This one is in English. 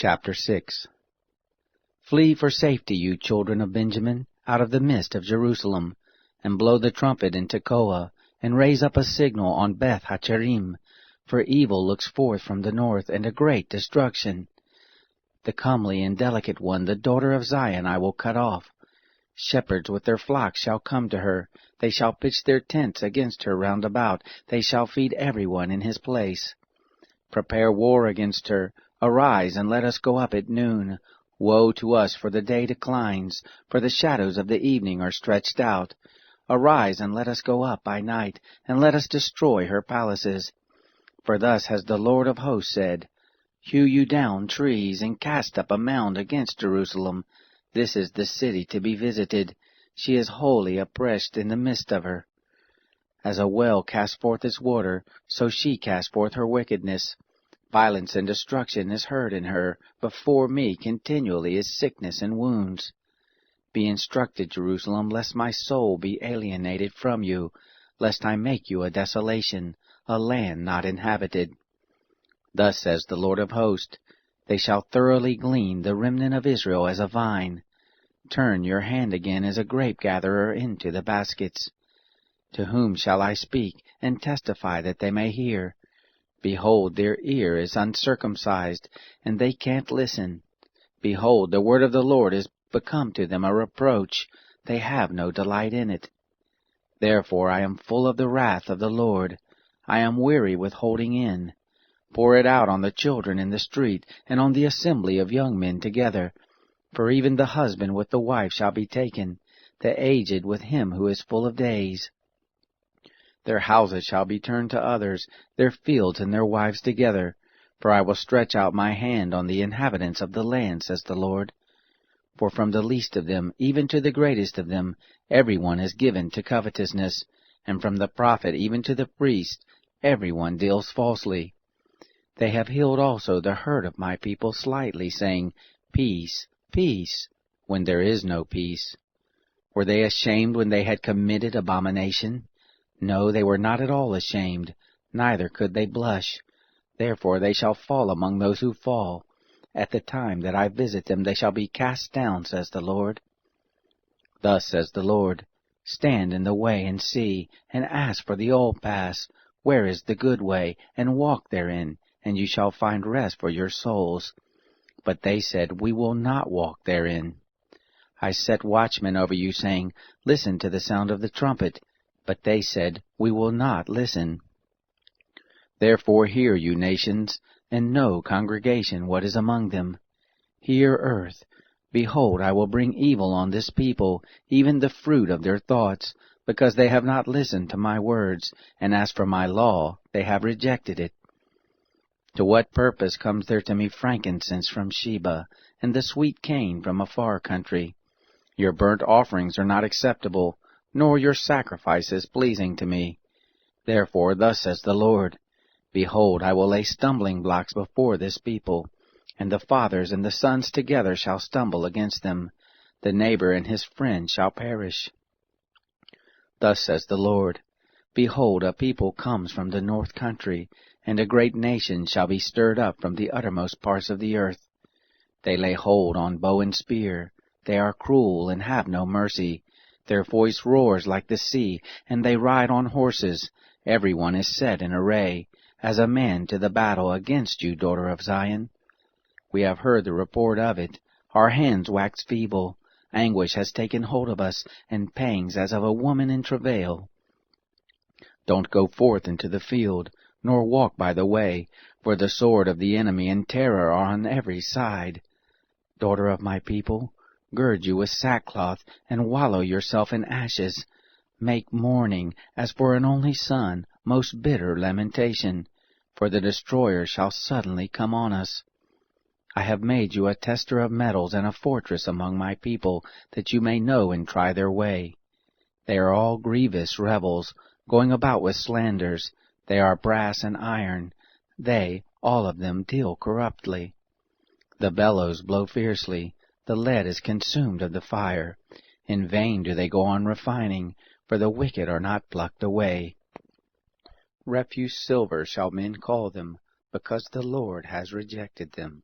Chapter 6. Flee for safety, you children of Benjamin, out of the midst of Jerusalem, and blow the trumpet in Tekoa, and raise up a signal on Beth Hacherim, for evil looks forth from the north, and a great destruction. The comely and delicate one, the daughter of Zion, I will cut off. Shepherds with their flocks shall come to her. They shall pitch their tents against her round about. They shall feed everyone in his place. Prepare war against her. Arise, and let us go up at noon. Woe to us, for the day declines, for the shadows of the evening are stretched out. Arise, and let us go up by night, and let us destroy her palaces. For thus has the Lord of hosts said, Hew you down trees, and cast up a mound against Jerusalem. This is the city to be visited. She is wholly oppressed in the midst of her. As a well casts forth its water, so she casts forth her wickedness. Violence and destruction is heard in her. Before me continually is sickness and wounds. Be instructed, Jerusalem, lest my soul be alienated from you, lest I make you a desolation, a land not inhabited. Thus says the Lord of hosts, They shall thoroughly glean the remnant of Israel as a vine. Turn your hand again as a grape-gatherer into the baskets. To whom shall I speak, and testify that they may hear? Behold, their ear is uncircumcised, and they can't listen. Behold, the word of the Lord is become to them a reproach. They have no delight in it. Therefore I am full of the wrath of the Lord. I am weary with holding in. Pour it out on the children in the street, and on the assembly of young men together. For even the husband with the wife shall be taken, the aged with him who is full of days. Their houses shall be turned to others, their fields and their wives together. For I will stretch out my hand on the inhabitants of the land, says the Lord. For from the least of them, even to the greatest of them, every one is given to covetousness, and from the prophet even to the priest, every one deals falsely. They have healed also the hurt of my people slightly, saying, Peace, peace, when there is no peace. Were they ashamed when they had committed abomination? No, they were not at all ashamed, neither could they blush. Therefore they shall fall among those who fall. At the time that I visit them they shall be cast down, says the Lord. Thus says the Lord, Stand in the way and see, and ask for the old path, where is the good way, and walk therein, and you shall find rest for your souls. But they said, We will not walk therein. I set watchmen over you, saying, Listen to the sound of the trumpet. But they said, We will not listen. Therefore hear, you nations, and know, congregation, what is among them. Hear, earth. Behold, I will bring evil on this people, even the fruit of their thoughts, because they have not listened to my words, and as for my law, they have rejected it. To what purpose comes there to me frankincense from Sheba, and the sweet cane from a far country? Your burnt offerings are not acceptable, nor your sacrifices pleasing to me. Therefore thus says the Lord, Behold, I will lay stumbling blocks before this people, and the fathers and the sons together shall stumble against them. The neighbor and his friend shall perish. Thus says the Lord, Behold, a people comes from the north country, and a great nation shall be stirred up from the uttermost parts of the earth. They lay hold on bow and spear. They are cruel and have no mercy. Their voice roars like the sea, and they ride on horses. Every one is set in array, as a man to the battle against you, daughter of Zion. We have heard the report of it. Our hands wax feeble. Anguish has taken hold of us, and pangs as of a woman in travail. Don't go forth into the field, nor walk by the way, for the sword of the enemy and terror are on every side. Daughter of my people, gird you with sackcloth, and wallow yourself in ashes. Make mourning, as for an only son, most bitter lamentation, for the destroyer shall suddenly come on us. I have made you a tester of metals and a fortress among my people, that you may know and try their way. They are all grievous rebels, going about with slanders. They are brass and iron. They, all of them, deal corruptly. The bellows blow fiercely. The lead is consumed of the fire. In vain do they go on refining, for the wicked are not plucked away. Refuse silver shall men call them, because the Lord has rejected them.